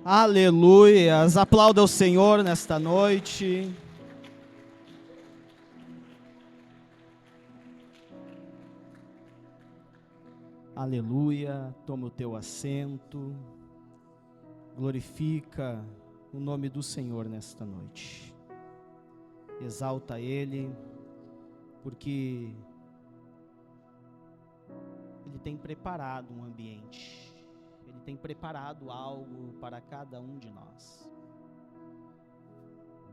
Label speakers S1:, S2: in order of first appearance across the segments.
S1: Aleluias, aplauda o Senhor nesta noite. Aleluia, toma o teu assento, glorifica o nome do Senhor nesta noite. Exalta Ele, porque Ele tem preparado um ambiente. Ele tem preparado algo para cada um de nós.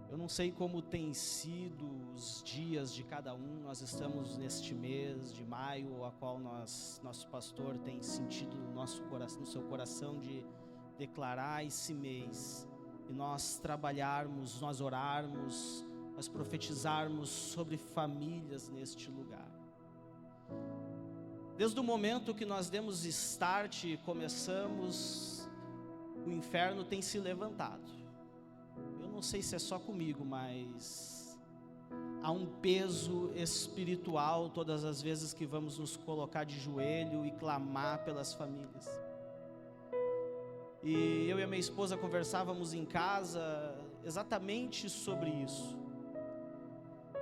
S1: Eu não sei como tem sido os dias de cada um. Nós estamos neste mês de maio, a qual nosso pastor tem sentido no seu coração de declarar esse mês. E nós trabalharmos, nós orarmos, nós profetizarmos sobre famílias neste lugar. Desde o momento que nós demos start e começamos, o inferno tem se levantado. Eu não sei se é só comigo, mas há um peso espiritual todas as vezes que vamos nos colocar de joelho e clamar pelas famílias. E eu e a minha esposa conversávamos em casa exatamente sobre isso.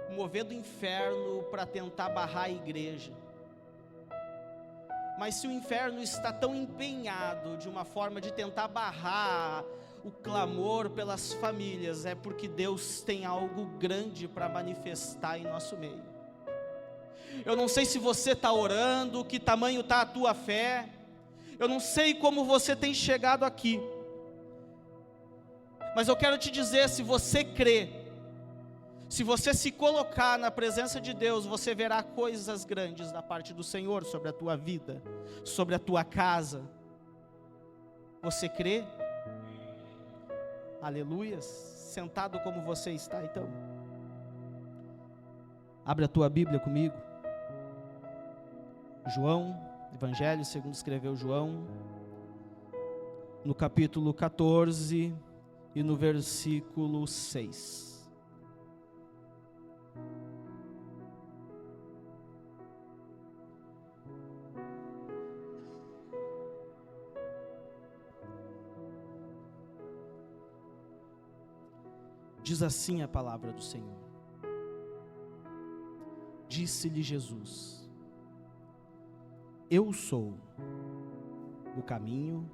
S1: O mover do inferno para tentar barrar a igreja. Mas se o inferno está tão empenhado de uma forma de tentar barrar o clamor pelas famílias, é porque Deus tem algo grande para manifestar em nosso meio. Eu não sei se você está orando, que tamanho está a tua fé, eu não sei como você tem chegado aqui, mas eu quero te dizer, se você crê, se você se colocar na presença de Deus, você verá coisas grandes da parte do Senhor sobre a tua vida, sobre a tua casa. Você crê? Aleluias. Sentado como você está, então. Abre a tua Bíblia comigo. João, Evangelho segundo escreveu João, no capítulo 14 e no versículo 6. Diz assim a palavra do Senhor. Disse-lhe Jesus: Eu sou o caminho,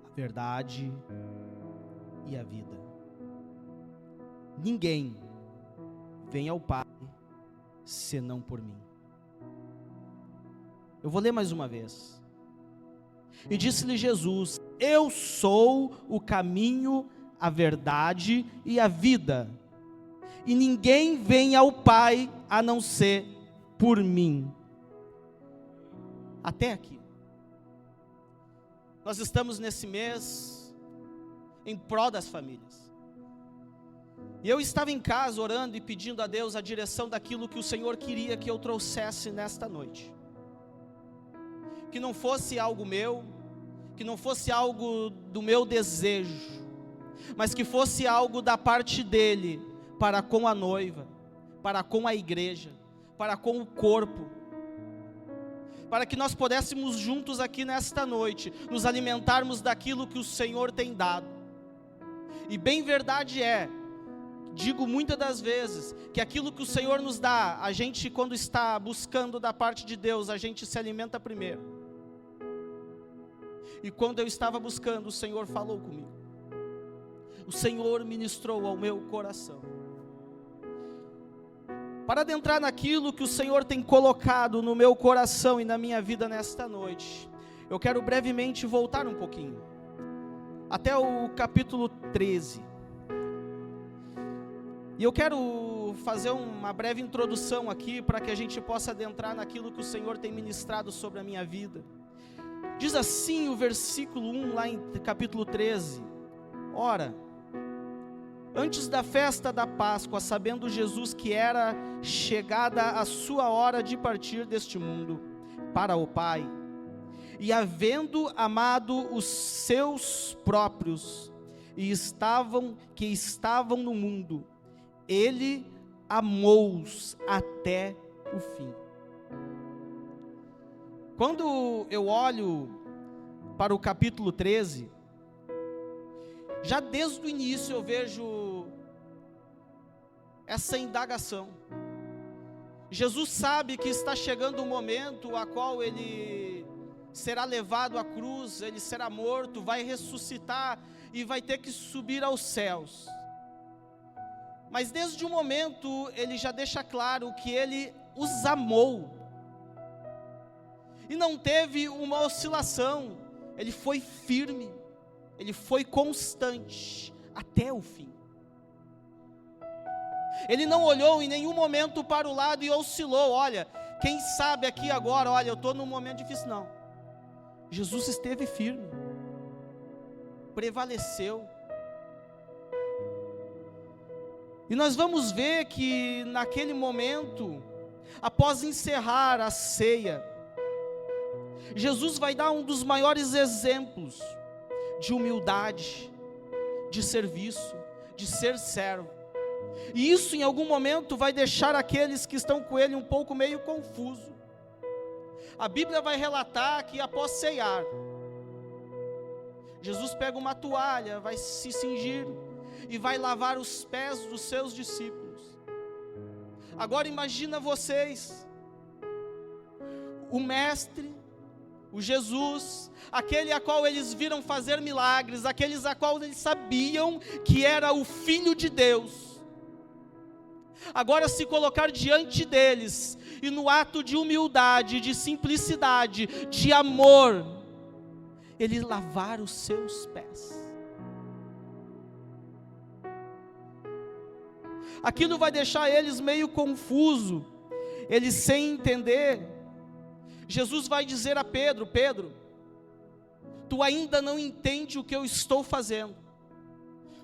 S1: a verdade e a vida. Ninguém vem ao Pai senão por mim. Eu vou ler mais uma vez. E disse-lhe Jesus: Eu sou o caminho, a verdade e a vida, e ninguém vem ao Pai a não ser por mim. Até aqui. Nós estamos nesse mês em prol das famílias. E eu estava em casa orando e pedindo a Deus a direção daquilo que o Senhor queria que eu trouxesse nesta noite. Que não fosse algo meu, que não fosse algo do meu desejo, mas que fosse algo da parte dele, para com a noiva, para com a igreja, para com o corpo, para que nós pudéssemos juntos aqui nesta noite, nos alimentarmos daquilo que o Senhor tem dado. E bem verdade é, digo muitas das vezes, que aquilo que o Senhor nos dá, a gente quando está buscando da parte de Deus, a gente se alimenta primeiro. E quando eu estava buscando, o Senhor falou comigo. O Senhor ministrou ao meu coração. Para adentrar naquilo que o Senhor tem colocado no meu coração e na minha vida nesta noite, eu quero brevemente voltar um pouquinho, até o capítulo 13. E eu quero fazer uma breve introdução aqui, para que a gente possa adentrar naquilo que o Senhor tem ministrado sobre a minha vida. Diz assim o versículo 1 lá em capítulo 13. Ora, antes da festa da Páscoa, sabendo Jesus que era chegada a sua hora de partir deste mundo para o Pai, e havendo amado os seus próprios, que estavam no mundo, ele amou-os até o fim. Quando eu olho para o capítulo 13, Já desde o início eu vejo essa indagação. Jesus sabe que está chegando o momento a qual ele será levado à cruz, ele será morto, vai ressuscitar e vai ter que subir aos céus. Mas desde o momento ele já deixa claro que ele os amou. E não teve uma oscilação, ele foi firme, ele foi constante até o fim. Ele não olhou em nenhum momento para o lado e oscilou. Olha, quem sabe aqui agora, olha, eu estou num momento difícil. Não, Jesus esteve firme, prevaleceu. E nós vamos ver que naquele momento, após encerrar a ceia, Jesus vai dar um dos maiores exemplos de humildade, de serviço, de ser servo. E isso em algum momento vai deixar aqueles que estão com ele um pouco meio confuso. A Bíblia vai relatar que após ceiar, Jesus pega uma toalha, vai se cingir e vai lavar os pés dos seus discípulos. Agora imagina vocês, o mestre, o Jesus, aquele a qual eles viram fazer milagres, aqueles a qual eles sabiam que era o Filho de Deus, agora se colocar diante deles, e no ato de humildade, de simplicidade, de amor, ele lavar os seus pés. Aquilo vai deixar eles meio confuso, eles sem entender. Jesus vai dizer a Pedro: Pedro, tu ainda não entende o que eu estou fazendo,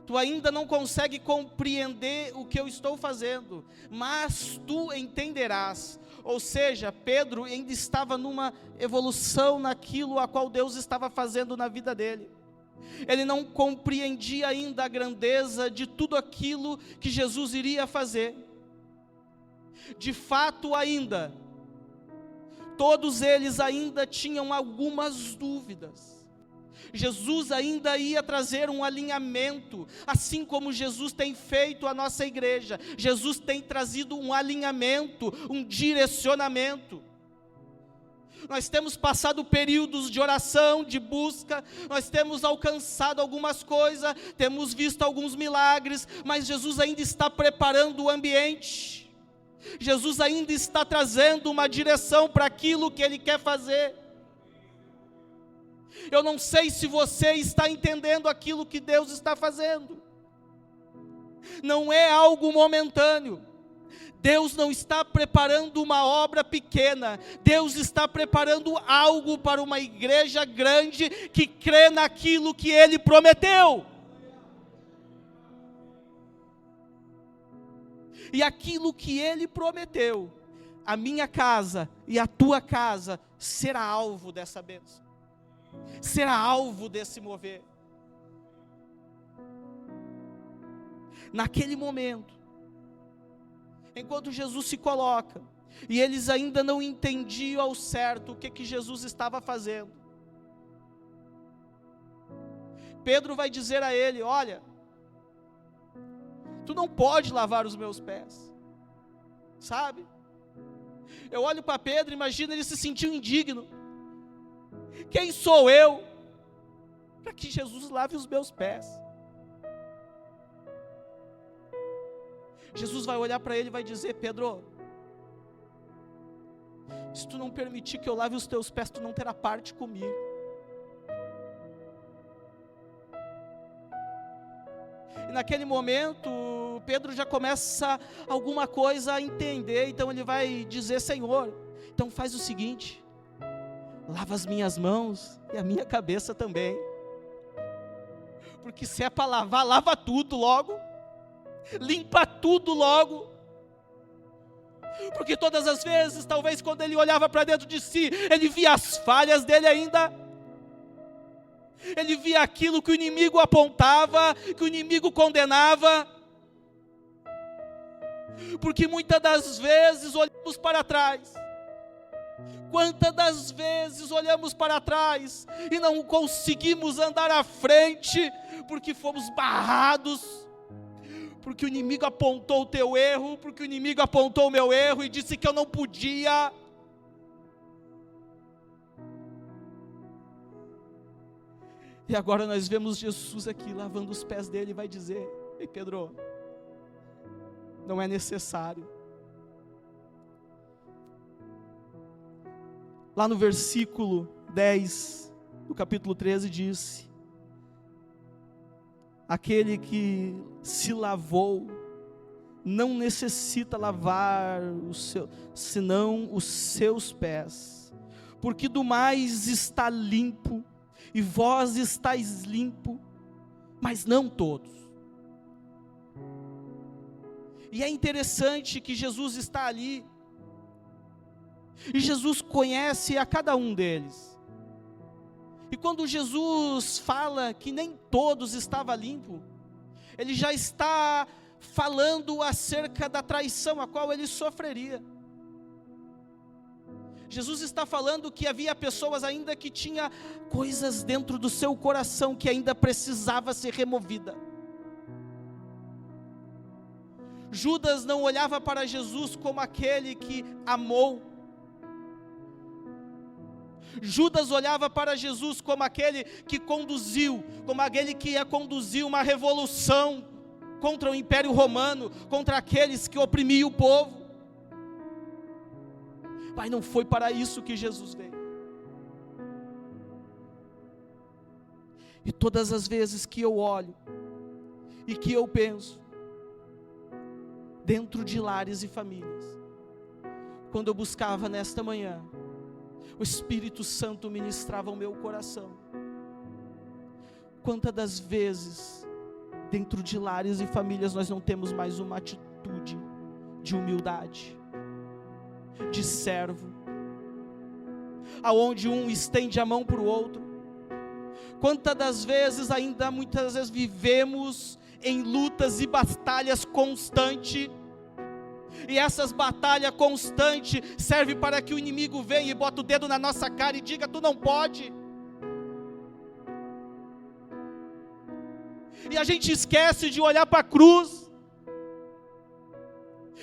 S1: tu ainda não consegue compreender o que eu estou fazendo, mas tu entenderás. Ou seja, Pedro ainda estava numa evolução naquilo a qual Deus estava fazendo na vida dele. Ele não compreendia ainda a grandeza de tudo aquilo que Jesus iria fazer. De fato ainda, todos eles ainda tinham algumas dúvidas. Jesus ainda ia trazer um alinhamento, assim como Jesus tem feito a nossa igreja. Jesus tem trazido um alinhamento, um direcionamento. Nós temos passado períodos de oração, de busca, nós temos alcançado algumas coisas, temos visto alguns milagres, mas Jesus ainda está preparando o ambiente. Jesus ainda está trazendo uma direção para aquilo que Ele quer fazer. Eu não sei se você está entendendo aquilo que Deus está fazendo. Não é algo momentâneo. Deus não está preparando uma obra pequena. Deus está preparando algo para uma igreja grande que crê naquilo que Ele prometeu. E aquilo que Ele prometeu, a minha casa e a tua casa será alvo dessa bênção, será alvo desse mover. Naquele momento, enquanto Jesus se coloca, e eles ainda não entendiam ao certo o que Jesus estava fazendo, Pedro vai dizer a ele: olha, tu não pode lavar os meus pés, sabe? Eu olho para Pedro, imagina ele se sentiu indigno. Quem sou eu para que Jesus lave os meus pés? Jesus vai olhar para ele e vai dizer: Pedro, se tu não permitir que eu lave os teus pés, tu não terá parte comigo. E naquele momento, Pedro já começa alguma coisa a entender, então ele vai dizer: Senhor, então faz o seguinte, lava as minhas mãos e a minha cabeça também, porque se é para lavar, lava tudo logo, limpa tudo logo, porque todas as vezes, talvez quando ele olhava para dentro de si, ele via as falhas dele ainda, ele via aquilo que o inimigo apontava, que o inimigo condenava, porque muitas das vezes olhamos para trás, Quantas das vezes olhamos para trás e não conseguimos andar à frente, porque fomos barrados, porque o inimigo apontou o teu erro, porque o inimigo apontou o meu erro e disse que eu não podia. E agora nós vemos Jesus aqui lavando os pés dele e vai dizer: ei Pedro, não é necessário. Lá no versículo 10 do capítulo 13 diz: aquele que se lavou não necessita lavar senão os seus pés, porque do mais está limpo, e vós estáis limpo, mas não todos. E é interessante que Jesus está ali, e Jesus conhece a cada um deles. E quando Jesus fala que nem todos estavam limpos, ele já está falando acerca da traição a qual ele sofreria. Jesus está falando que havia pessoas ainda que tinham coisas dentro do seu coração que ainda precisava ser removida. Judas não olhava para Jesus como aquele que amou. Judas olhava para Jesus como aquele que conduziu, como aquele que ia conduzir uma revolução contra o Império Romano, contra aqueles que oprimiam o povo. Mas não foi para isso que Jesus veio. E todas as vezes que eu olho e que eu penso dentro de lares e famílias, quando eu buscava nesta manhã, o Espírito Santo ministrava o meu coração. Quantas das vezes, dentro de lares e famílias, nós não temos mais uma atitude de humildade, de servo, aonde um estende a mão para o outro. Quantas das vezes, ainda muitas vezes, vivemos em lutas e batalhas constantes, e essas batalhas constantes servem para que o inimigo venha e bota o dedo na nossa cara e diga: tu não pode. E a gente esquece de olhar para a cruz,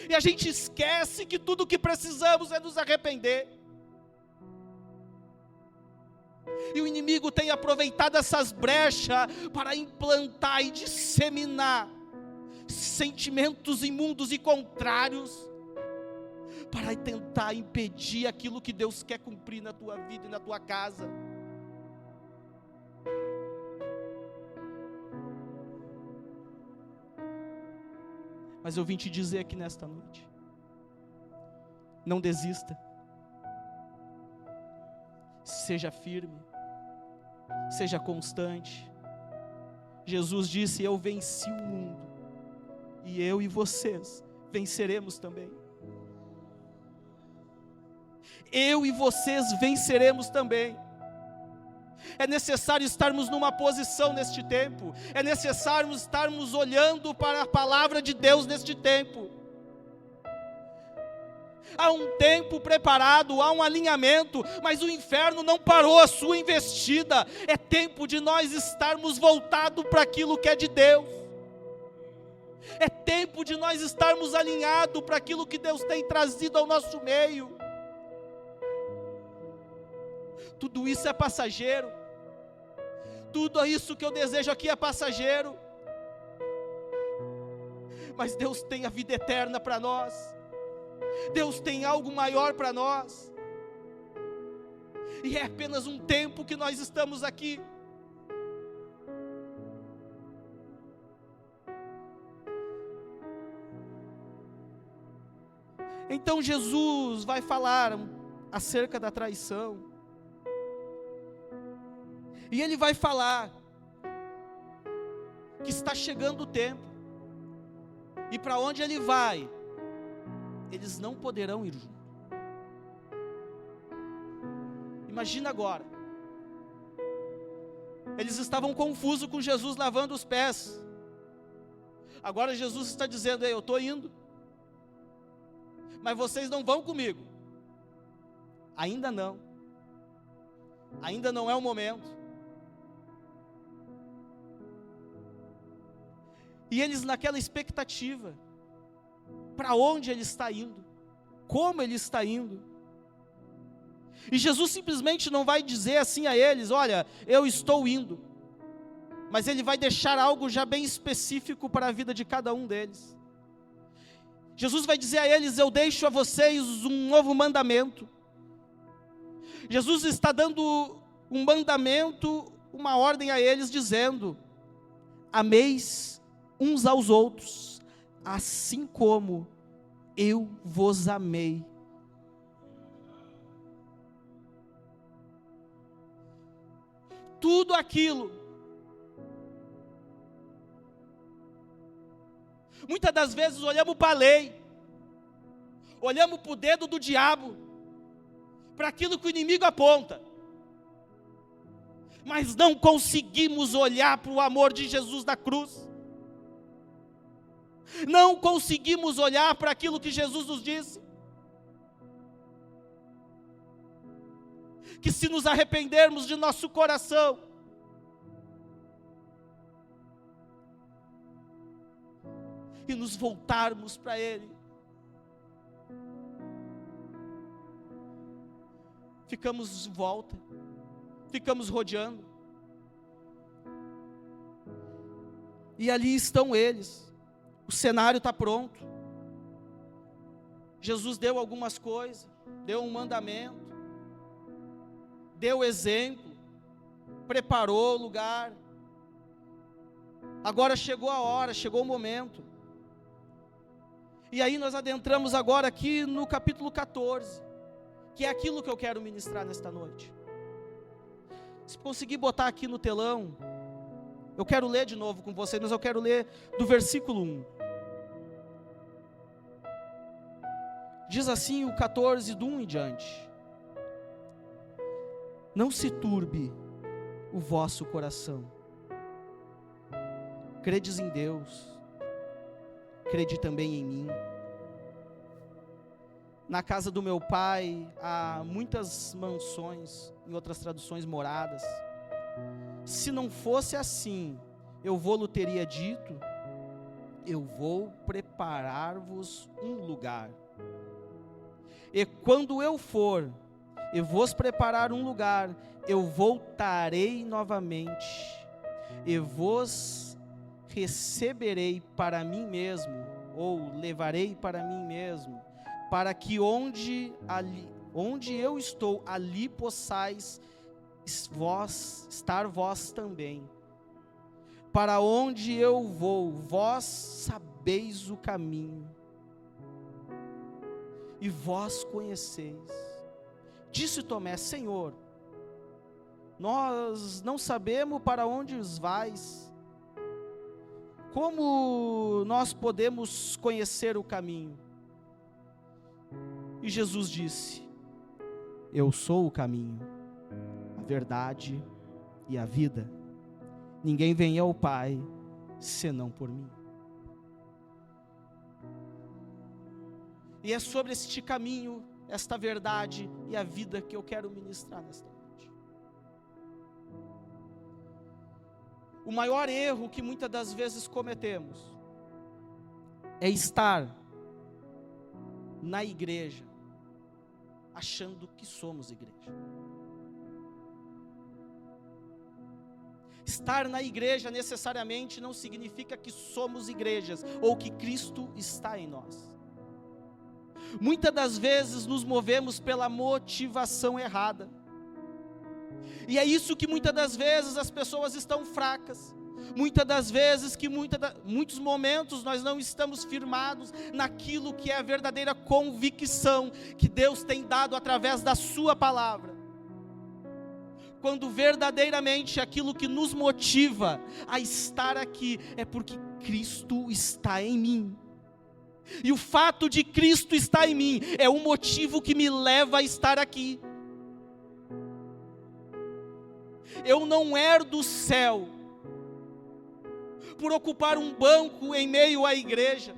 S1: e a gente esquece que tudo o que precisamos é nos arrepender. E o inimigo tem aproveitado essas brechas para implantar e disseminar sentimentos imundos e contrários, para tentar impedir aquilo que Deus quer cumprir na tua vida e na tua casa. Mas eu vim te dizer aqui nesta noite: não desista, seja firme, seja constante. Jesus disse: eu venci o mundo, e eu e vocês venceremos também. Eu e vocês venceremos também. É necessário estarmos numa posição neste tempo, é necessário estarmos olhando para a palavra de Deus neste tempo. Há um tempo preparado, há um alinhamento, mas o inferno não parou a sua investida. É tempo de nós estarmos voltados para aquilo que é de Deus. É tempo de nós estarmos alinhados para aquilo que Deus tem trazido ao nosso meio. Tudo isso é passageiro. Tudo isso que eu desejo aqui é passageiro. Mas Deus tem a vida eterna para nós. Deus tem algo maior para nós. E é apenas um tempo que nós estamos aqui. Então Jesus vai falar acerca da traição. E ele vai falar que está chegando o tempo. E para onde ele vai, eles não poderão ir juntos. Imagina agora. Eles estavam confusos com Jesus lavando os pés. Agora Jesus está dizendo: eu estou indo, mas vocês não vão comigo. ainda não é o momento. E eles naquela expectativa, para onde ele está indo, como ele está indo. E Jesus simplesmente não vai dizer assim a eles: olha, eu estou indo. Mas ele vai deixar algo já bem específico para a vida de cada um deles. Jesus vai dizer a eles: eu deixo a vocês um novo mandamento. Jesus está dando um mandamento, uma ordem a eles, dizendo: ameis uns aos outros, assim como eu vos amei. Tudo aquilo, muitas das vezes olhamos para a lei, olhamos para o dedo do diabo, para aquilo que o inimigo aponta, mas não conseguimos olhar para o amor de Jesus da cruz, não conseguimos olhar para aquilo que Jesus nos disse, que se nos arrependermos de nosso coração, e nos voltarmos para Ele, ficamos de volta, ficamos rodeando, e ali estão eles, o cenário está pronto, Jesus deu algumas coisas, deu um mandamento, deu exemplo, preparou o lugar, agora chegou a hora, chegou o momento, e aí nós adentramos agora aqui no capítulo 14, que é aquilo que eu quero ministrar nesta noite. Se conseguir botar aqui no telão, eu quero ler de novo com vocês, mas eu quero ler do versículo 1. Diz assim o 14, do 1 em diante: não se turbe o vosso coração, credes em Deus, crede também em mim. Na casa do meu pai há muitas mansões, em outras traduções, moradas. Se não fosse assim, eu vou-lhe teria dito: eu vou preparar-vos um lugar. E quando eu for e vos preparar um lugar, eu voltarei novamente e vos receberei para mim mesmo, ou levarei para mim mesmo, para que onde eu estou, ali possais estar vós também. Para onde eu vou, vós sabeis o caminho, e vós conheceis. Disse Tomé: Senhor, nós não sabemos para onde vais, como nós podemos conhecer o caminho? E Jesus disse: eu sou o caminho, a verdade e a vida. Ninguém vem ao Pai senão por mim. E é sobre este caminho, esta verdade e a vida que eu quero ministrar nesta noite. O maior erro que muitas das vezes cometemos é estar na igreja achando que somos igreja. Estar na igreja necessariamente não significa que somos igrejas ou que Cristo está em nós. Muitas das vezes nos movemos pela motivação errada. E é isso que muitas das vezes as pessoas estão fracas. Muitas das vezes muitos momentos nós não estamos firmados naquilo que é a verdadeira convicção que Deus tem dado através da sua palavra. Quando verdadeiramente aquilo que nos motiva a estar aqui é porque Cristo está em mim. E o fato de Cristo estar em mim é o motivo que me leva a estar aqui. Eu não herdo o céu por ocupar um banco em meio à igreja.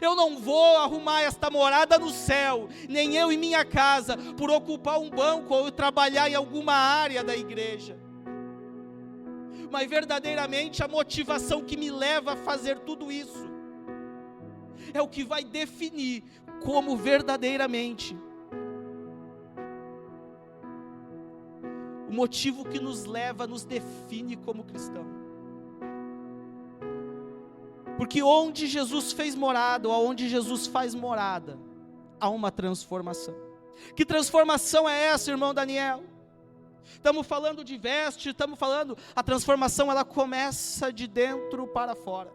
S1: Eu não vou arrumar esta morada no céu, nem eu e minha casa, por ocupar um banco ou trabalhar em alguma área da igreja. Mas verdadeiramente a motivação que me leva a fazer tudo isso é o que vai definir como verdadeiramente o motivo que nos leva, nos define como cristão. Porque onde Jesus fez morada, ou onde Jesus faz morada, há uma transformação. Que transformação é essa, irmão Daniel? Estamos falando de veste, estamos falando, a transformação ela começa de dentro para fora.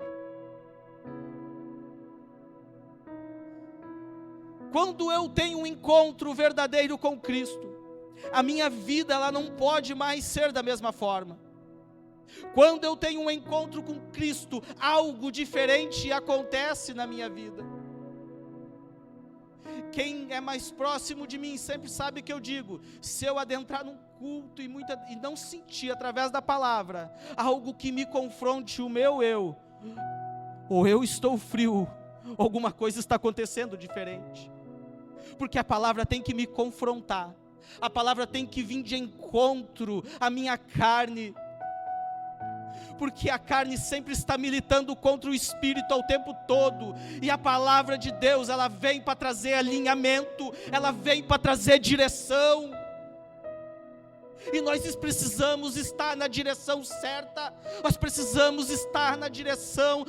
S1: Quando eu tenho um encontro verdadeiro com Cristo, a minha vida ela não pode mais ser da mesma forma. Quando eu tenho um encontro com Cristo, algo diferente acontece na minha vida. Quem é mais próximo de mim sempre sabe que eu digo, se eu adentrar num culto e não sentir através da palavra algo que me confronte o meu eu, ou eu estou frio, ou alguma coisa está acontecendo diferente. Porque a palavra tem que me confrontar, a palavra tem que vir de encontro à minha carne, porque a carne sempre está militando contra o Espírito ao tempo todo, e a palavra de Deus, ela vem para trazer alinhamento, ela vem para trazer direção, e nós precisamos estar na direção certa, nós precisamos estar na direção,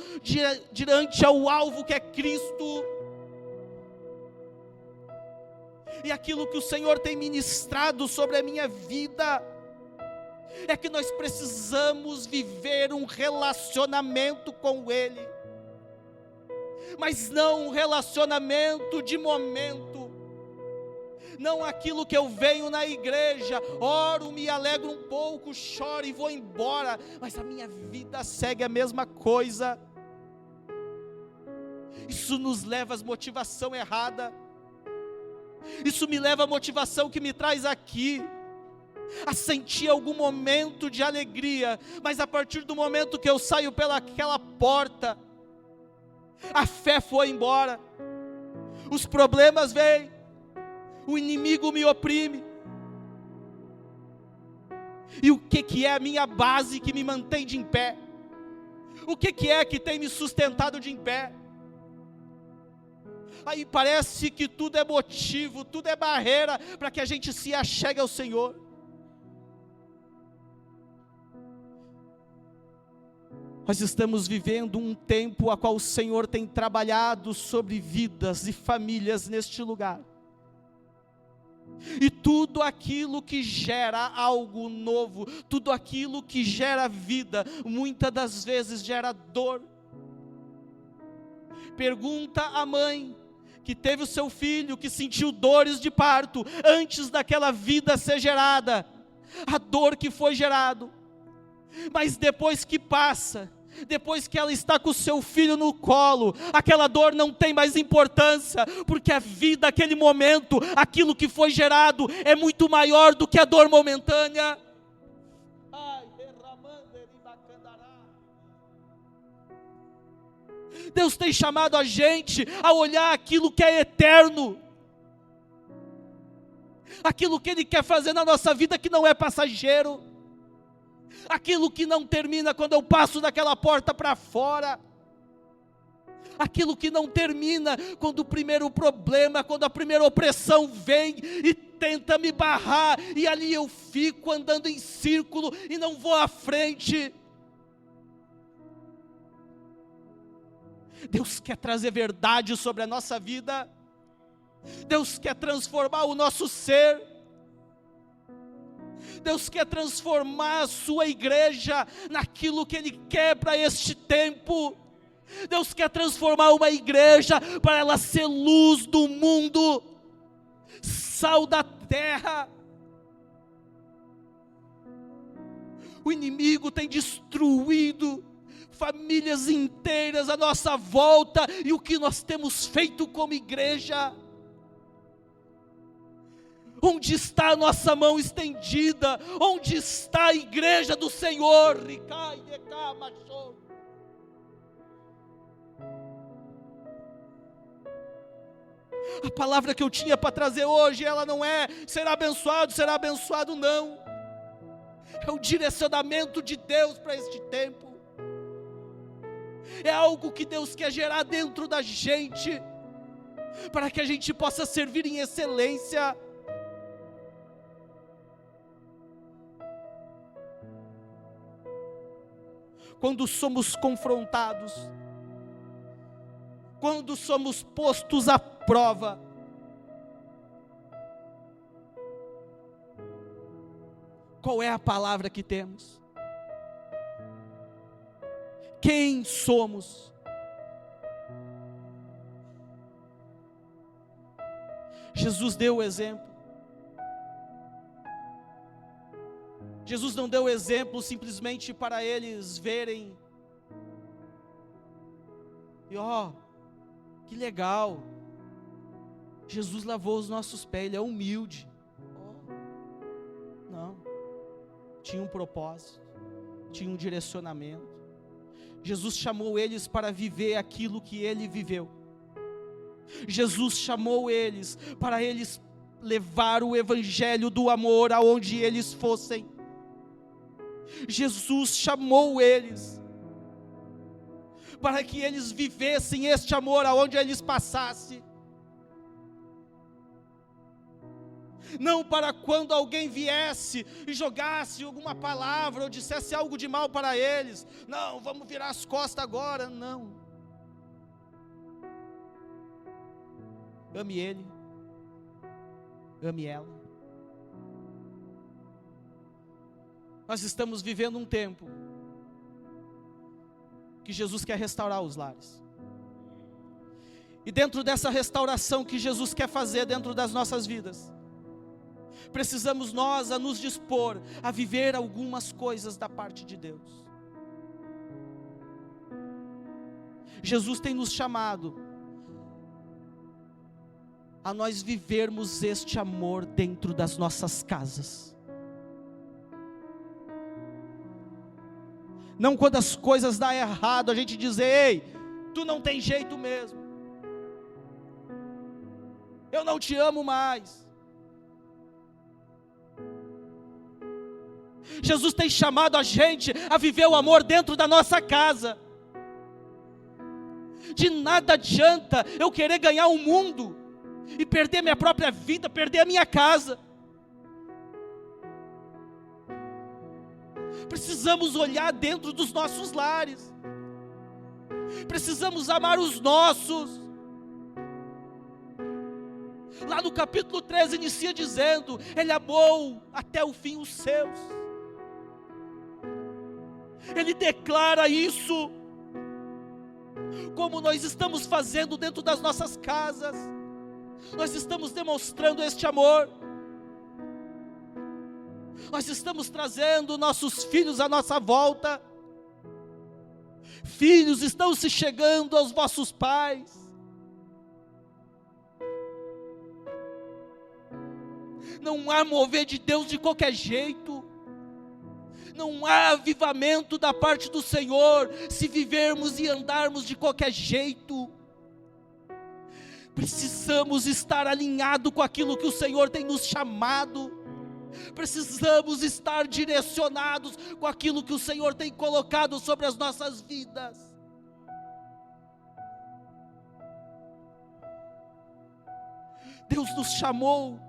S1: diante ao alvo que é Cristo, e aquilo que o Senhor tem ministrado sobre a minha vida, é que nós precisamos viver um relacionamento com Ele, mas não um relacionamento de momento, não aquilo que eu venho na igreja, oro, me alegro um pouco, choro e vou embora, mas a minha vida segue a mesma coisa. Isso nos leva à motivação errada, isso me leva à motivação que me traz aqui, a sentir algum momento de alegria, mas a partir do momento que eu saio pelaquela porta, a fé foi embora, os problemas vêm, o inimigo me oprime, e o que é a minha base que me mantém de em pé? O que é que tem me sustentado de em pé? Aí parece que tudo é motivo, tudo é barreira para que a gente se achegue ao Senhor. Nós estamos vivendo um tempo a qual o Senhor tem trabalhado sobre vidas e famílias neste lugar. E tudo aquilo que gera algo novo, tudo aquilo que gera vida, muitas das vezes gera dor. Pergunta à mãe que teve o seu filho, que sentiu dores de parto, antes daquela vida ser gerada, a dor que foi gerado, mas depois que passa, depois que ela está com o seu filho no colo, aquela dor não tem mais importância, porque a vida, aquele momento, aquilo que foi gerado, é muito maior do que a dor momentânea. Deus tem chamado a gente a olhar aquilo que é eterno, aquilo que Ele quer fazer na nossa vida que não é passageiro, aquilo que não termina quando eu passo daquela porta para fora, aquilo que não termina quando o primeiro problema, quando a primeira opressão vem e tenta me barrar, e ali eu fico andando em círculo e não vou à frente. Deus quer trazer verdade sobre a nossa vida, Deus quer transformar o nosso ser, Deus quer transformar a sua igreja naquilo que Ele quer para este tempo. Deus quer transformar uma igreja para ela ser luz do mundo, sal da terra. O inimigo tem destruído famílias inteiras à nossa volta, e o que nós temos feito como igreja? Onde está a nossa mão estendida? Onde está a igreja do Senhor? A palavra que eu tinha para trazer hoje, ela não é será abençoado, não. É o direcionamento de Deus para este tempo. É algo que Deus quer gerar dentro da gente, para que a gente possa servir em excelência. Quando somos confrontados, quando somos postos à prova, qual é a palavra que temos? Quem somos? Jesus deu o exemplo. Jesus não deu o exemplo simplesmente para eles verem. E que legal. Jesus lavou os nossos pés, Ele é humilde. Não. Tinha um propósito, tinha um direcionamento. Jesus chamou eles para viver aquilo que Ele viveu. Jesus chamou eles para eles levar o evangelho do amor aonde eles fossem. Jesus chamou eles para que eles vivessem este amor aonde eles passassem. Não para quando alguém viesse e jogasse alguma palavra ou dissesse algo de mal para eles. Não, vamos virar as costas agora. Não. Ame ele. Ame ela. Nós estamos vivendo um tempo que Jesus quer restaurar os lares. E dentro dessa restauração que Jesus quer fazer dentro das nossas vidas, precisamos nós a nos dispor a viver algumas coisas da parte de Deus. Jesus tem nos chamado a nós vivermos este amor dentro das nossas casas. Não quando as coisas dão errado, a gente dizer: ei, tu não tem jeito mesmo, eu não te amo mais. Jesus tem chamado a gente a viver o amor dentro da nossa casa. De nada adianta eu querer ganhar o mundo e perder minha própria vida, perder a minha casa. Precisamos olhar dentro dos nossos lares. Precisamos amar os nossos. Lá no capítulo 13 inicia dizendo: Ele amou até o fim os seus. Ele declara isso. Como nós estamos fazendo dentro das nossas casas, nós estamos demonstrando este amor. Nós estamos trazendo nossos filhos à nossa volta. Filhos estão se chegando aos vossos pais. Não há mover de Deus de qualquer jeito. Não há avivamento da parte do Senhor se vivermos e andarmos de qualquer jeito. Precisamos estar alinhados com aquilo que o Senhor tem nos chamado. Precisamos estar direcionados com aquilo que o Senhor tem colocado sobre as nossas vidas. Deus nos chamou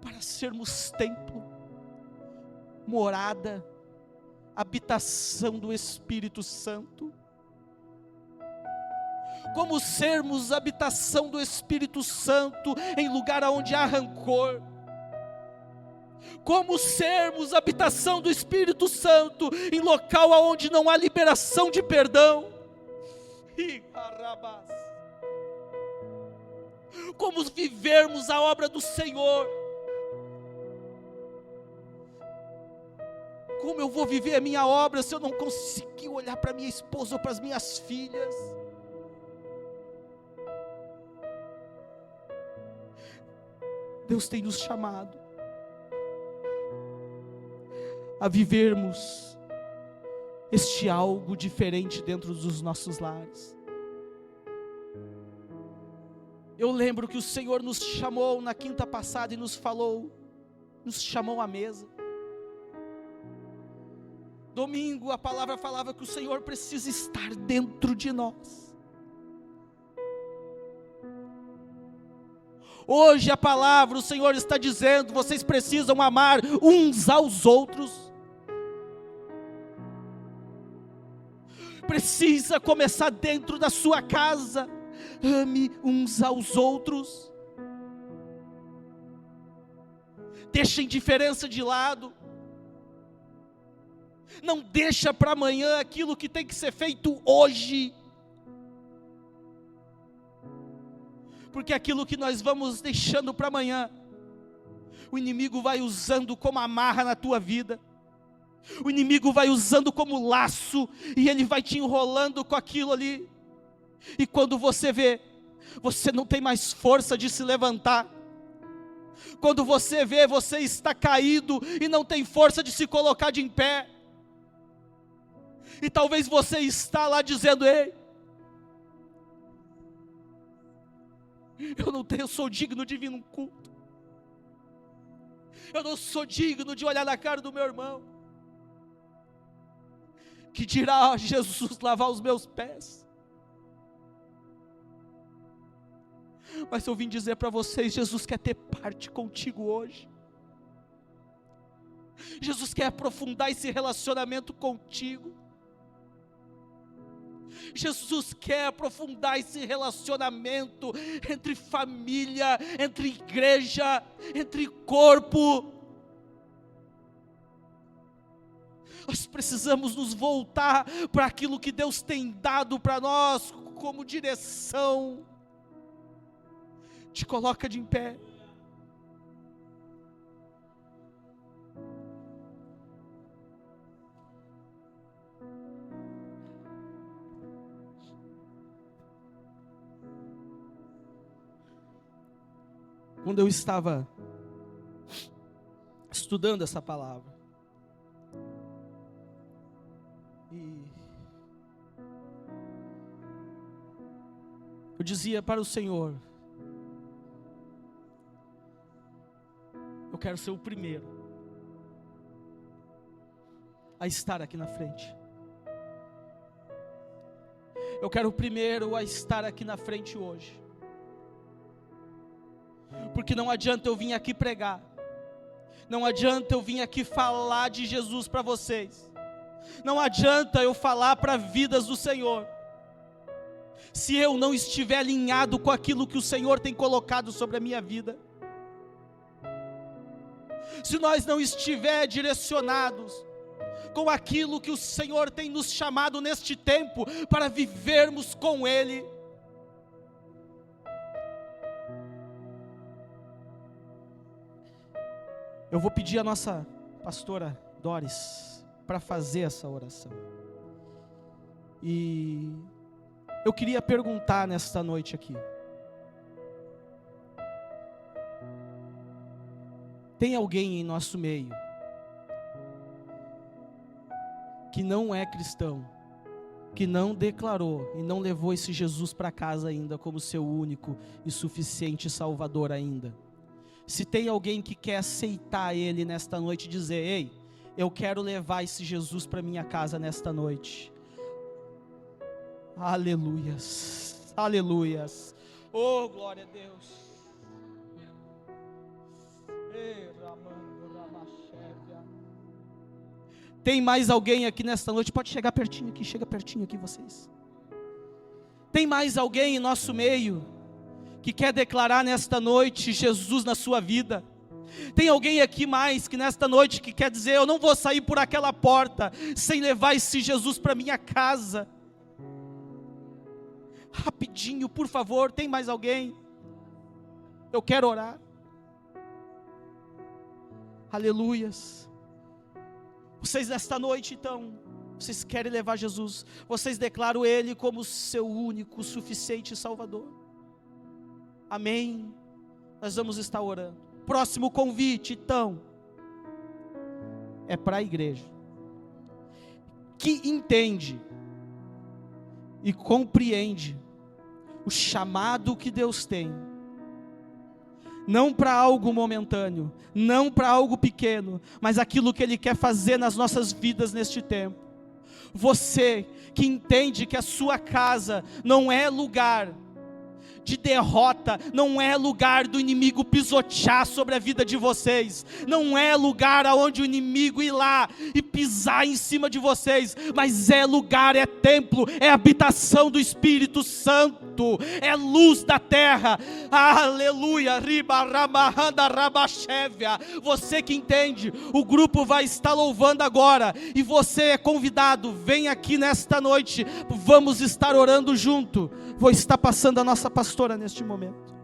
S1: para sermos templo, morada, habitação do Espírito Santo. Como sermos habitação do Espírito Santo em lugar onde há rancor? Como sermos habitação do Espírito Santo em local onde não há liberação de perdão? Como vivermos a obra do Senhor? Como eu vou viver a minha obra se eu não conseguir olhar para minha esposa ou para as minhas filhas? Deus tem nos chamado a vivermos este algo diferente dentro dos nossos lares. Eu lembro que o Senhor nos chamou na quinta passada e nos chamou à mesa. Domingo a palavra falava que o Senhor precisa estar dentro de nós. Hoje a palavra, o Senhor está dizendo, vocês precisam amar uns aos outros. Precisa começar dentro da sua casa. Ame uns aos outros. Deixa a indiferença de lado. Não deixa para amanhã aquilo que tem que ser feito hoje. Porque aquilo que nós vamos deixando para amanhã, o inimigo vai usando como amarra na tua vida. O inimigo vai usando como laço, e ele vai te enrolando com aquilo ali. E quando você vê, você não tem mais força de se levantar. Quando você vê, você está caído e não tem força de se colocar de em pé. E talvez você está lá dizendo: ei, eu sou digno de vir num culto. Eu não sou digno de olhar na cara do meu irmão. Que dirá Jesus lavar os meus pés. Mas eu vim dizer para vocês, Jesus quer ter parte contigo hoje. Jesus quer aprofundar esse relacionamento contigo. Jesus quer aprofundar esse relacionamento entre família, entre igreja, entre corpo. Nós precisamos nos voltar para aquilo que Deus tem dado para nós como direção. Te coloca de em pé. Quando eu estava estudando essa palavra, e eu dizia para o Senhor: eu quero ser o primeiro a estar aqui na frente. Eu quero o primeiro a estar aqui na frente hoje. Porque não adianta eu vir aqui pregar, não adianta eu vir aqui falar de Jesus para vocês, não adianta eu falar para vidas do Senhor, se eu não estiver alinhado com aquilo que o Senhor tem colocado sobre a minha vida. Se nós não estiver direcionados com aquilo que o Senhor tem nos chamado neste tempo, para vivermos com Ele. Eu vou pedir a nossa pastora Doris para fazer essa oração. E eu queria perguntar nesta noite aqui: tem alguém em nosso meio que não é cristão, que não declarou e não levou esse Jesus para casa ainda como seu único e suficiente Salvador ainda? Se tem alguém que quer aceitar Ele nesta noite e dizer: ei, eu quero levar esse Jesus para minha casa nesta noite. Aleluias, aleluias. Oh, glória a Deus. Tem mais alguém aqui nesta noite? Pode chegar pertinho aqui, chega pertinho aqui vocês. Tem mais alguém em nosso meio que quer declarar nesta noite Jesus na sua vida? Tem alguém aqui mais que nesta noite que quer dizer: eu não vou sair por aquela porta sem levar esse Jesus para minha casa? Rapidinho, por favor, tem mais alguém? Eu quero orar. Aleluias. Vocês nesta noite então, vocês querem levar Jesus, vocês declaram Ele como seu único, suficiente Salvador. Amém. Nós vamos estar orando. Próximo convite então é para a igreja que entende e compreende o chamado que Deus tem não para algo momentâneo, não para algo pequeno, mas aquilo que Ele quer fazer nas nossas vidas neste tempo. Você que entende que a sua casa não é lugar de derrota, não é lugar do inimigo pisotear sobre a vida de vocês, não é lugar aonde o inimigo ir lá e pisar em cima de vocês, mas é lugar, é templo, é habitação do Espírito Santo, é luz da terra, aleluia, você que entende, o grupo vai estar louvando agora, e você é convidado, vem aqui nesta noite, vamos estar orando junto. Vou estar passando a nossa pastora neste momento.